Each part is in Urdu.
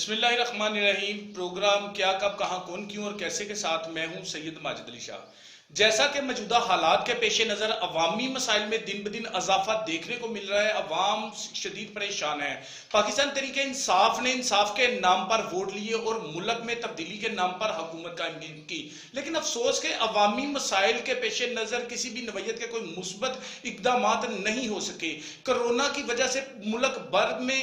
بسم اللہ الرحمن الرحیم۔ پروگرام کیا کب کہاں کون کیوں اور کیسے کے ساتھ میں ہوں سید ماجد علی شاہ۔ جیسا کہ موجودہ حالات کے پیش نظر عوامی مسائل میں دن بدن اضافہ دیکھنے کو مل رہا ہے، عوام شدید پریشان ہے۔ پاکستان تحریک انصاف نے انصاف کے نام پر ووٹ لیے اور ملک میں تبدیلی کے نام پر حکومت قائم کی، لیکن افسوس کہ عوامی مسائل کے پیش نظر کسی بھی نوعیت کے کوئی مثبت اقدامات نہیں ہو سکے۔ کرونا کی وجہ سے ملک بھر میں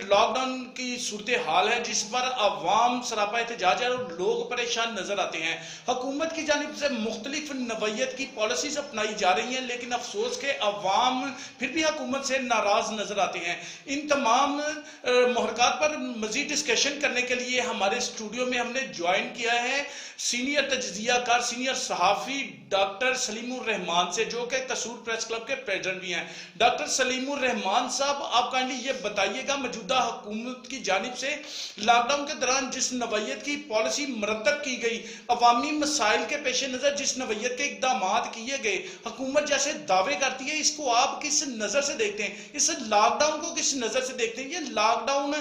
لاک ڈاؤن کی صورتحال ہے، جس پر عوام سراپا احتجاج ہے اور لوگ پریشان نظر آتے ہیں۔ حکومت کی جانب سے مختلف نوعیت کی پالیسیز اپنائی جا رہی ہیں، لیکن افسوس کہ عوام پھر بھی حکومت سے ناراض نظر آتے ہیں۔ ان تمام محرکات پر مزید ڈسکشن کرنے کے لیے ہمارے اسٹوڈیو میں ہم نے جوائن کیا ہے سینئر تجزیہ کار، سینئر صحافی ڈاکٹر سلیم الرحمان سے، جو کہ قصور پریس کلب کے پریزیڈنٹ بھی ہیں۔ ڈاکٹر سلیم الرحمان صاحب، آپ کائنڈلی یہ بتائیے گا موجودہ حکومت کی جانب سے لاک ڈاؤن کے دوران جس نوعیت کی پالیسی مرتب کی گئی، عوامی مسائل کے پیش نظر جس نوعیت کے اقدامات کیے گئے، حکومت جیسے دعوے کرتی ہے، اس کو آپ کس نظر سے دیکھتے ہیں؟ اس لاک ڈاؤن کو کس نظر سے دیکھتے ہیں؟ یہ لاک ڈاؤن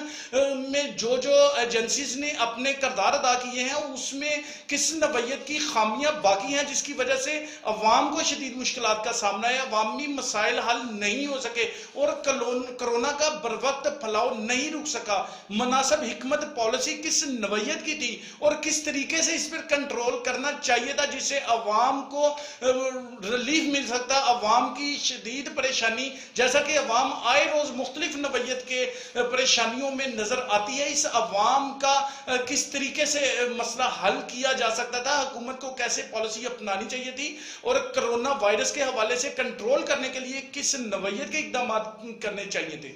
میں جو ایجنسیز نے اپنے کردار ادا کیے ہیں، اس میں کس نوعیت کی خامیاں باقی ہیں جس کی وجہ سے عوام کو شدید مشکلات کا سامنا ہے، عوامی مسائل حل نہیں ہو سکے اور کرونا کا بروقت پھیلاؤ نہیں رک سکا؟ مناسب حکمت پالیسی کس نوعیت کی تھی اور کس طریقے سے اس پر کنٹرول کرنا چاہیے تھا جس سے عوام کو ریلیف مل سکتا؟ عوام کی شدید پریشانی، جیسا کہ عوام آئے روز مختلف نوعیت کے پریشانیوں میں نظر آتی ہے، اس عوام کا کس طریقے سے مسئلہ حل کیا جا سکتا تھا؟ حکومت کو کیسے پالیسی اپنانی چاہیے تھی اور کرونا وائرس کے حوالے سے کنٹرول کرنے کے لیے کس نوعیت کے اقدامات کرنے چاہیے تھے؟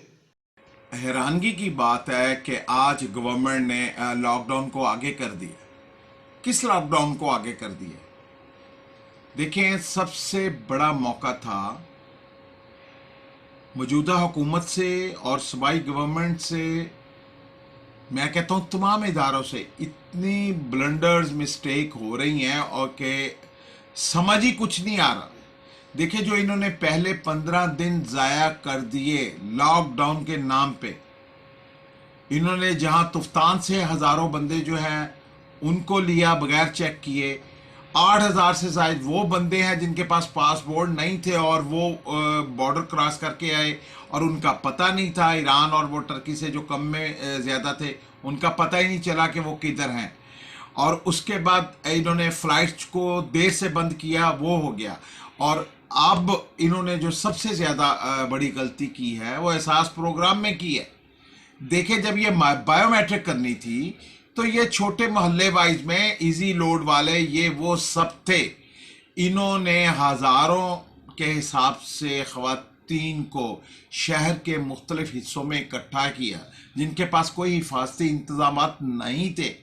حیرانگی کی بات ہے کہ آج گورنمنٹ نے لاک ڈاؤن کو آگے کر دیا۔ کس لاک ڈاؤن کو آگے کر دیا؟ دیکھیں، سب سے بڑا موقع تھا موجودہ حکومت سے اور صوبائی گورنمنٹ سے، میں کہتا ہوں تمام اداروں سے، اتنی بلنڈرز مسٹیک ہو رہی ہیں اور کہ سمجھ ہی کچھ نہیں آ رہا۔ دیکھیں، جو انہوں نے پہلے 15 دن ضائع کر دیے لاک ڈاؤن کے نام پہ، انہوں نے جہاں تفتان سے ہزاروں بندے جو ہیں ان کو لیا بغیر چیک کیے، 8,000 سے زائد وہ بندے ہیں جن کے پاس پاسپورٹ نہیں تھے اور وہ بارڈر کراس کر کے آئے اور ان کا پتہ نہیں تھا، ایران اور وہ ٹرکی سے جو کم میں زیادہ تھے ان کا پتہ ہی نہیں چلا کہ وہ کدھر ہیں۔ اور اس کے بعد انہوں نے فلائٹس کو دیر سے بند کیا، وہ ہو گیا۔ اور اب انہوں نے جو سب سے زیادہ بڑی غلطی کی ہے وہ احساس پروگرام میں کی ہے۔ دیکھیں، جب یہ بائیو میٹرک کرنی تھی تو یہ چھوٹے محلے وائز میں ایزی لوڈ والے یہ وہ سب تھے۔ انہوں نے ہزاروں کے حساب سے خواتین کو شہر کے مختلف حصوں میں اکٹھا کیا جن کے پاس کوئی حفاظتی انتظامات نہیں تھے۔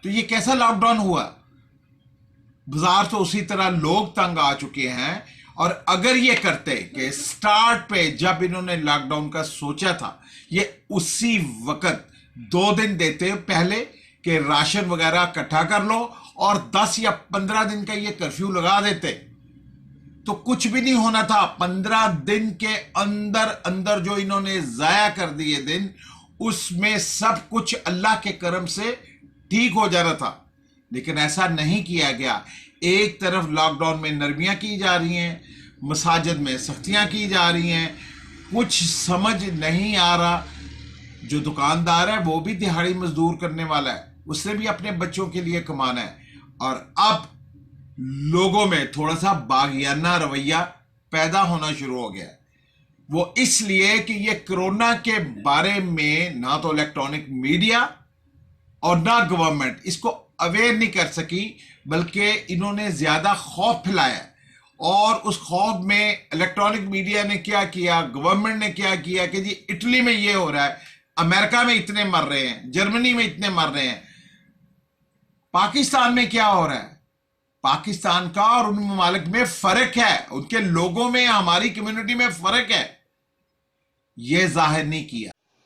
تو یہ کیسا لاک ڈاؤن ہوا؟ بازار تو اسی طرح لوگ تنگ آ چکے ہیں۔ اور اگر یہ کرتے کہ سٹارٹ پہ جب انہوں نے لاک ڈاؤن کا سوچا تھا، یہ اسی وقت 2 دن دیتے پہلے کہ راشن وغیرہ اکٹھا کر لو اور 10 یا 15 دن کا یہ کرفیو لگا دیتے تو کچھ بھی نہیں ہونا تھا۔ 15 دن کے اندر جو انہوں نے ضائع کر دیے دن، اس میں سب کچھ اللہ کے کرم سے ٹھیک ہو جانا تھا، لیکن ایسا نہیں کیا گیا۔ ایک طرف لاک ڈاؤن میں نرمیاں کی جا رہی ہیں، مساجد میں سختیاں کی جا رہی ہیں، کچھ سمجھ نہیں آ رہا۔ جو دکاندار ہے وہ بھی دہاڑی مزدور کرنے والا ہے، اس نے بھی اپنے بچوں کے لیے کمانا ہے۔ اور اب لوگوں میں تھوڑا سا باغیانہ رویہ پیدا ہونا شروع ہو گیا، وہ اس لیے کہ یہ کرونا کے بارے میں نہ تو الیکٹرانک میڈیا اور نہ گورنمنٹ اس کو اویئر نہیں کر سکی، بلکہ انہوں نے زیادہ خوف پھیلایا۔ اور اس خوف میں الیکٹرانک میڈیا نے کیا کیا، گورنمنٹ نے کیا کیا کہ جی اٹلی میں یہ ہو رہا ہے، امریکہ میں اتنے مر رہے ہیں، جرمنی میں اتنے مر رہے ہیں۔ پاکستان میں کیا ہو رہا ہے؟ پاکستان کا اور ان ممالک میں فرق ہے، ان کے لوگوں میں، ہماری کمیونٹی میں فرق ہے، یہ ظاہر نہیں کیا۔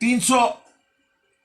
300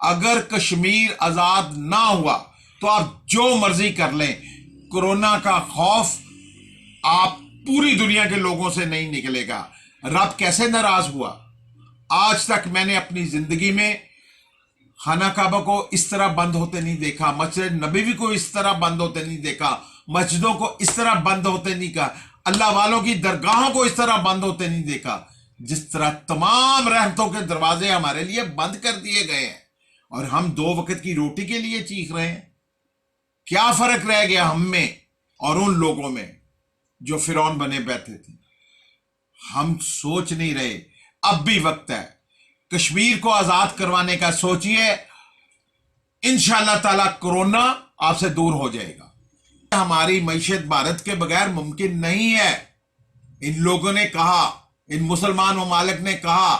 اگر کشمیر آزاد نہ ہوا تو آپ جو مرضی کر لیں، کورونا کا خوف آپ پوری دنیا کے لوگوں سے نہیں نکلے گا۔ رب کیسے ناراض ہوا؟ آج تک میں نے اپنی زندگی میں خانہ کعبہ کو اس طرح بند ہوتے نہیں دیکھا، مسجد نبوی کو اس طرح بند ہوتے نہیں دیکھا، مسجدوں کو اس طرح بند ہوتے نہیں دیکھا، اللہ والوں کی درگاہوں کو اس طرح بند ہوتے نہیں دیکھا۔ جس طرح تمام رحمتوں کے دروازے ہمارے لیے بند کر دیے گئے ہیں اور ہم 2 وقت کی روٹی کے لیے چیخ رہے ہیں۔ کیا فرق رہ گیا ہم میں اور ان لوگوں میں جو فرعون بنے بیٹھے تھے؟ ہم سوچ نہیں رہے۔ اب بھی وقت ہے، کشمیر کو آزاد کروانے کا سوچئے، انشاءاللہ تعالی کورونا آپ سے دور ہو جائے گا۔ ہماری معیشت بھارت کے بغیر ممکن نہیں ہے۔ ان لوگوں نے کہا، ان مسلمان ممالک نے کہا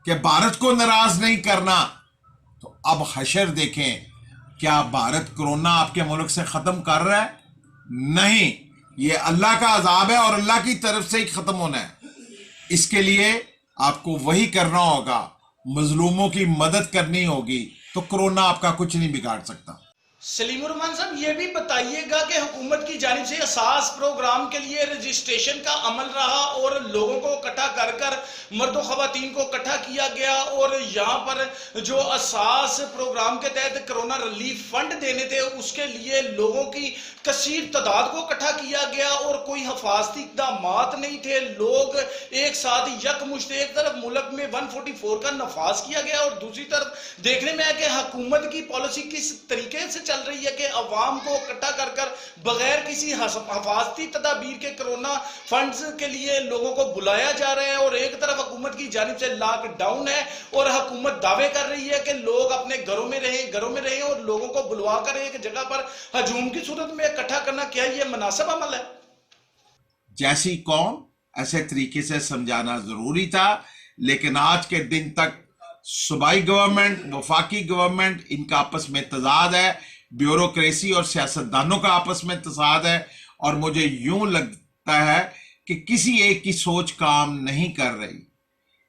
کہ بھارت کو ناراض نہیں کرنا، تو اب حشر دیکھیں، کیا بھارت کورونا آپ کے ملک سے ختم کر رہا ہے؟ نہیں، یہ اللہ کا عذاب ہے اور اللہ کی طرف سے ہی ختم ہونا ہے۔ اس کے لیے آپ کو وہی کرنا ہوگا، مظلوموں کی مدد کرنی ہوگی، تو کورونا آپ کا کچھ نہیں بگاڑ سکتا۔ سلیم الرحمان صاحب، یہ بھی بتائیے گا کہ حکومت کی جانب سے اساس پروگرام کے لیے رجسٹریشن کا عمل رہا اور لوگوں کو اکٹھا کر کر مرد و خواتین کو اکٹھا کیا گیا، اور یہاں پر جو اساس پروگرام کے تحت کرونا ریلیف فنڈ دینے تھے اس کے لیے لوگوں کی کثیر تعداد کو اکٹھا کیا گیا، اور کوئی حفاظتی اقدامات نہیں تھے، لوگ ایک ساتھ یکمشت، ایک طرف ملک میں 144 کا نفاذ کیا گیا اور دوسری طرف دیکھنے میں ہے کہ حکومت کی پالیسی کس طریقے سے چل رہی ہے کہ عوام کو اکٹھا کر کر بغیر کسی حفاظتی تدابیر کے کرونا فنڈز کے لیے لوگوں کو بلایا جا رہا ہے، اور ایک طرف حکومت کی جانب سے لاک ڈاؤن ہے اور حکومت دعوے کر رہی ہے کہ لوگ اپنے گھروں میں رہیں اور لوگوں کو بلوا کر ایک جگہ پر ہجوم کی صورت میں اکٹھا کرنا، کیا یہ مناسب عمل ہے؟ جیسی قوم ایسے طریقے سے سمجھانا ضروری تھا، لیکن آج کے دن تک صوبائی گورنمنٹ، وفاقی گورنمنٹ، ان کا آپس میں تضاد ہے، بیوروکریسی اور سیاستدانوں کا آپس میں تضاد ہے، اور مجھے یوں لگتا ہے کہ کسی ایک کی سوچ کام نہیں کر رہی۔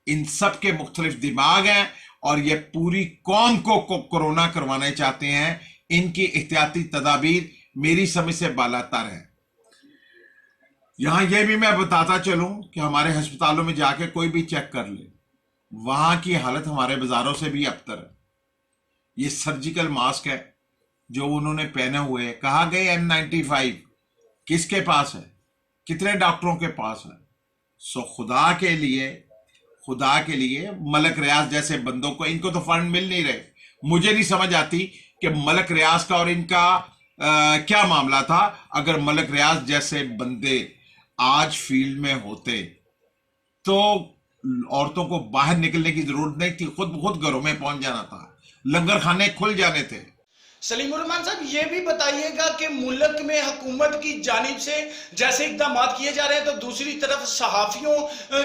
ان سب کے مختلف دماغ ہیں اور یہ پوری قوم کو کورونا کروانا چاہتے ہیں۔ ان کی احتیاطی تدابیر میری سمجھ سے بالا تر ہے۔ یہاں یہ بھی میں بتاتا چلوں کہ ہمارے ہسپتالوں میں جا کے کوئی بھی چیک کر لے، وہاں کی حالت ہمارے بازاروں سے بھی ابتر ہے۔ یہ سرجیکل ماسک ہے جو انہوں نے پہنے ہوئے، کہا گئے N95 کس کے پاس ہے؟ کتنے ڈاکٹروں کے پاس ہے؟ سو خدا کے لیے ملک ریاض جیسے بندوں کو، ان کو تو فنڈ مل نہیں رہے۔ مجھے نہیں سمجھ آتی کہ ملک ریاض کا اور ان کا کیا معاملہ تھا۔ اگر ملک ریاض جیسے بندے آج فیلڈ میں ہوتے تو عورتوں کو باہر نکلنے کی ضرورت نہیں تھی، خود گھروں میں پہنچ جانا تھا، لنگر خانے کھل جانے تھے۔ سلیم الرحمان صاحب، یہ بھی بتائیے گا کہ ملک میں حکومت کی جانب سے جیسے اقدامات کیے جا رہے ہیں تو دوسری طرف صحافیوں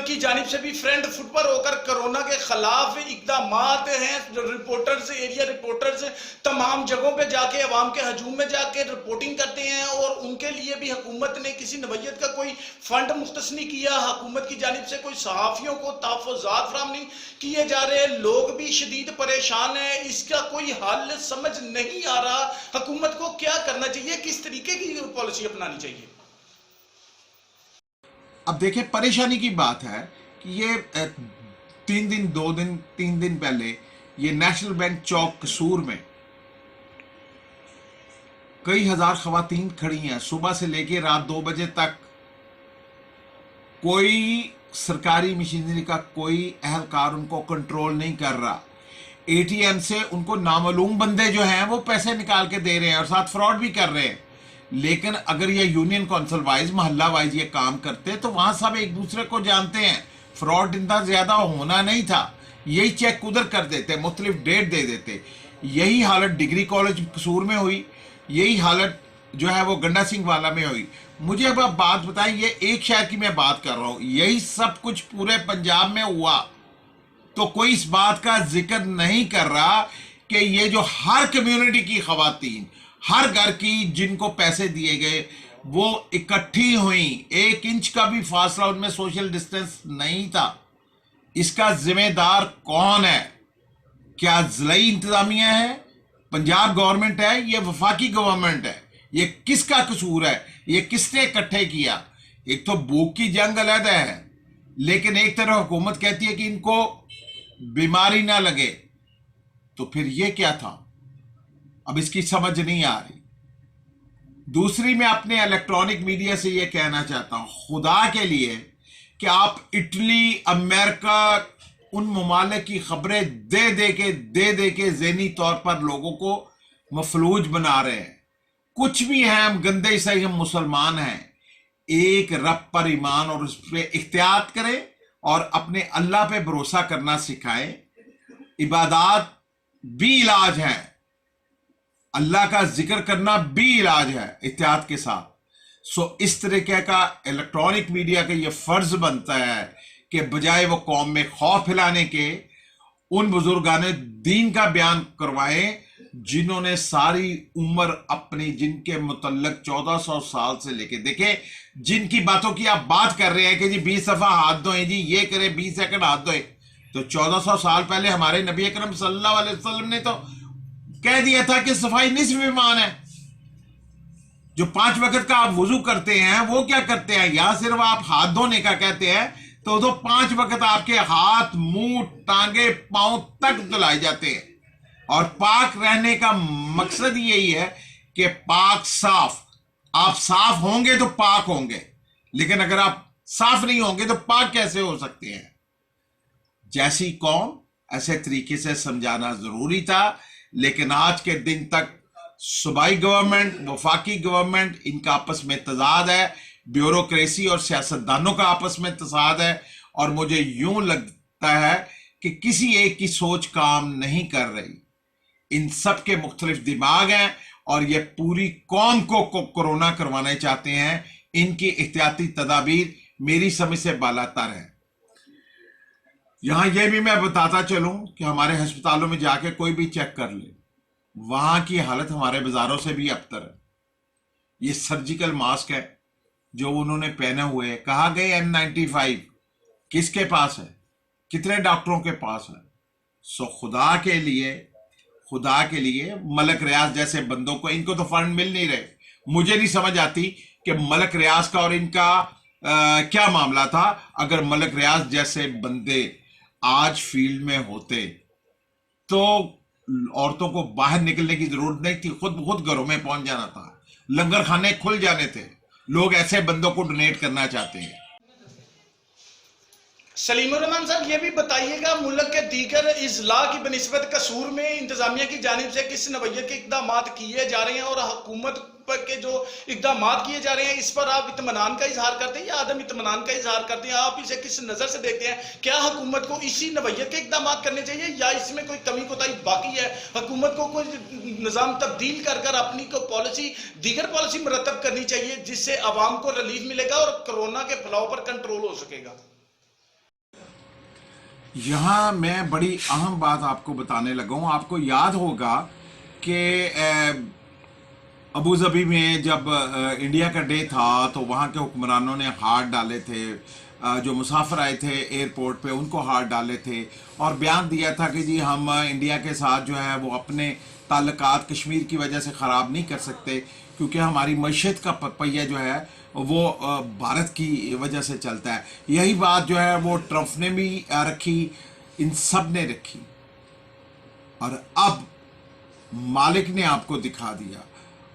کی جانب سے بھی فرنٹ فٹ پر ہو کر کرونا کے خلاف اقدامات ہیں۔ رپورٹرز، ایریا رپورٹرز تمام جگہوں پہ جا کے عوام کے ہجوم میں جا کے رپورٹنگ کرتے ہیں، اور ان کے لیے بھی حکومت نے کسی نوعیت کا کوئی فنڈ مختص نہیں کیا۔ حکومت کی جانب سے کوئی صحافیوں کو تحفظات فراہم نہیں کیے جا رہے، لوگ بھی شدید پریشان ہیں، اس کا کوئی حل سمجھ نہیں آ رہا۔ حکومت کو کیا کرنا چاہیے، کس طریقے کی پالیسی اپنانی چاہیے؟ اب دیکھیں، پریشانی کی بات ہے کہ یہ 3 دن پہلے یہ نیشنل بینک چوک قصور میں کئی ہزار خواتین کھڑی ہیں، صبح سے لے کے رات 2 بجے تک کوئی سرکاری مشینری کا کوئی اہلکار ان کو کنٹرول نہیں کر رہا۔ اے ٹی ایم سے ان کو نامعلوم بندے جو ہیں وہ پیسے نکال کے دے رہے ہیں اور ساتھ فراڈ بھی کر رہے ہیں۔ لیکن اگر یہ یونین کونسل وائز، محلہ وائز یہ کام کرتے تو وہاں سب ایک دوسرے کو جانتے ہیں، فراڈ اتنا زیادہ ہونا نہیں تھا۔ یہی چیک ادھر کر دیتے، مختلف ڈیٹ دے دیتے۔ یہی حالت ڈگری کالج قصور میں ہوئی، یہی حالت جو ہے وہ گنڈا سنگھ والا میں ہوئی۔ مجھے اب آپ بات بتائیں، یہ ایک شہر کی میں بات کر رہا ہوں، یہی سب کچھ پورے پنجاب میں ہوا تو کوئی اس بات کا ذکر نہیں کر رہا کہ یہ جو ہر کمیونٹی کی خواتین، ہر گھر کی جن کو پیسے دیے گئے، وہ اکٹھی ہوئیں، 1 انچ کا بھی فاصلہ ان میں سوشل ڈسٹنس نہیں تھا۔ اس کا ذمہ دار کون ہے؟ کیا ضلعی انتظامیہ ہے, پنجاب گورنمنٹ ہے, یہ وفاقی گورنمنٹ ہے؟ یہ کس کا قصور ہے؟ یہ کس نے اکٹھے کیا؟ ایک تو بھوک کی جنگ علیحدہ ہے, لیکن ایک طرف حکومت کہتی ہے کہ ان کو بیماری نہ لگے, تو پھر یہ کیا تھا؟ اب اس کی سمجھ نہیں آ رہی. دوسری میں اپنے الیکٹرانک میڈیا سے یہ کہنا چاہتا ہوں, خدا کے لیے کہ آپ اٹلی, امریکہ, ان ممالک کی خبریں دے کے ذہنی طور پر لوگوں کو مفلوج بنا رہے ہیں. کچھ بھی ہیں, ہم گندے سے ہم مسلمان ہیں. ایک رب پر ایمان اور اس پہ احتیاط کریں اور اپنے اللہ پہ بھروسہ کرنا سکھائیں. عبادات بھی علاج ہیں, اللہ کا ذکر کرنا بھی علاج ہے احتیاط کے ساتھ. اس طریقے کا الیکٹرانک میڈیا کا یہ فرض بنتا ہے کہ بجائے وہ قوم میں خوف پھیلانے کے, ان بزرگان دین کا بیان کروائیں جنہوں نے ساری عمر اپنی, جن کے متعلق 1400 سال سے لے کے, دیکھیں جن کی باتوں کی آپ بات کر رہے ہیں کہ جی 20 دفعہ ہاتھ دھوئیں, جی یہ کریں, 20 سیکنڈ ہاتھ دھوئیں, تو 1400 سال پہلے ہمارے نبی اکرم صلی اللہ علیہ وسلم نے تو کہہ دیا تھا کہ صفائی نصف ایمان ہے. جو 5 وقت کا آپ وضو کرتے ہیں وہ کیا کرتے ہیں؟ یا صرف آپ ہاتھ دھونے کا کہتے ہیں تو 5 وقت آپ کے ہاتھ, منہ, ٹانگیں, پاؤں تک دھلائے جاتے ہیں. اور پاک رہنے کا مقصد یہی ہے کہ پاک صاف, آپ صاف ہوں گے تو پاک ہوں گے, لیکن اگر آپ صاف نہیں ہوں گے تو پاک کیسے ہو سکتے ہیں؟ جیسی قوم ایسے طریقے سے سمجھانا ضروری تھا, لیکن آج کے دن تک صوبائی گورنمنٹ, وفاقی گورنمنٹ, ان کا آپس میں تضاد ہے, بیوروکریسی اور سیاستدانوں کا آپس میں تضاد ہے, اور مجھے یوں لگتا ہے کہ کسی ایک کی سوچ کام نہیں کر رہی. ان سب کے مختلف دماغ ہیں اور یہ پوری قوم کو کورونا کروانا چاہتے ہیں. ان کی احتیاطی تدابیر میری سمجھ سے بالاتر ہیں. یہاں یہ بھی میں بتاتا چلوں کہ ہمارے ہسپتالوں میں جا کے کوئی بھی چیک کر لے, وہاں کی حالت ہمارے بازاروں سے بھی ابتر ہے. یہ سرجیکل ماسک ہے جو انہوں نے پہنے ہوئے, کہا گئے N95 کس کے پاس ہے, کتنے ڈاکٹروں کے پاس ہے؟ خدا کے لیے ملک ریاض جیسے بندوں کو, ان کو تو فنڈ مل نہیں رہے. مجھے نہیں سمجھ آتی کہ ملک ریاض کا اور ان کا کیا معاملہ تھا. اگر ملک ریاض جیسے بندے آج فیلڈ میں ہوتے تو عورتوں کو باہر نکلنے کی ضرورت نہیں تھی, خود گھروں میں پہنچ جانا تھا, لنگر خانے کھل جانے تھے. لوگ ایسے بندوں کو ڈونیٹ کرنا چاہتے ہیں. سلیم الرحمان صاحب یہ بھی بتائیے گا, ملک کے دیگر اضلاع کی بنسبت قصور میں انتظامیہ کی جانب سے کس نوعیت کے اقدامات کیے جا رہے ہیں, اور حکومت پر کے جو اقدامات کیے جا رہے ہیں اس پر آپ اطمینان کا اظہار کرتے ہیں یا عدم اطمینان کا اظہار کرتے ہیں؟ آپ اسے کس نظر سے دیکھتے ہیں؟ کیا حکومت کو اسی نوعیت کے اقدامات کرنے چاہیے یا اس میں کوئی کمی کوتاہی باقی ہے؟ حکومت کو کوئی نظام تبدیل کر اپنی کو دیگر پالیسی مرتب کرنی چاہیے جس سے عوام کو ریلیف ملے گا اور کورونا کے پھیلاؤ پر کنٹرول ہو سکے گا. یہاں میں بڑی اہم بات آپ کو بتانے لگا ہوں. آپ کو یاد ہوگا کہ ابو ظبی میں جب انڈیا کا ڈے تھا تو وہاں کے حکمرانوں نے ہاتھ ڈالے تھے, جو مسافر آئے تھے ایئرپورٹ پہ ان کو ہاتھ ڈالے تھے, اور بیان دیا تھا کہ جی ہم انڈیا کے ساتھ جو ہے وہ اپنے تعلقات کشمیر کی وجہ سے خراب نہیں کر سکتے, کیونکہ ہماری معیشت کا پہیہ جو ہے وہ بھارت کی وجہ سے چلتا ہے. یہی بات جو ہے وہ ٹرمپ نے بھی رکھی, ان سب نے رکھی, اور اب مالک نے آپ کو دکھا دیا.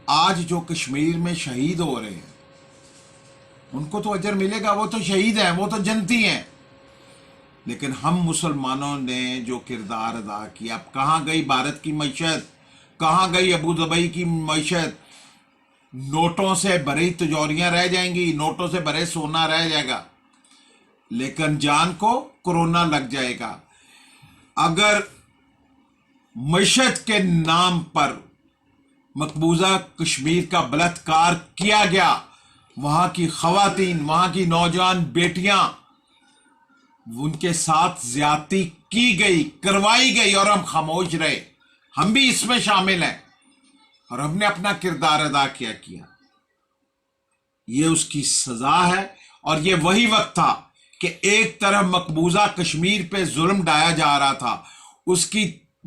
آج جو کشمیر میں شہید ہو رہے ہیں ان کو تو اجر ملے گا, وہ تو شہید ہیں, وہ تو جنتی ہیں, لیکن ہم مسلمانوں نے جو کردار ادا کیا, اب کہاں گئی بھارت کی معیشت, کہاں گئی ابو ظبی کی معیشت؟ نوٹوں سے بھری تجوریاں رہ جائیں گی, نوٹوں سے بھرے سونا رہ جائے گا, لیکن جان کو کورونا لگ جائے گا. اگر معیشت کے نام پر مقبوضہ کشمیر کا بلاತ್ಕಾರ کیا گیا, وہاں کی خواتین, وہاں کی نوجوان بیٹیاں, ان کے ساتھ زیادتی کی گئی, کروائی گئی, اور ہم خاموش رہے, ہم بھی اس میں شامل ہیں, اور ہم نے اپنا کردار ادا کیا. یہ اس کی سزا ہے. اور یہ وہی وقت تھا کہ ایک طرف مقبوضہ کشمیر پہ ظلم ڈھایا جا رہا تھا, اس کی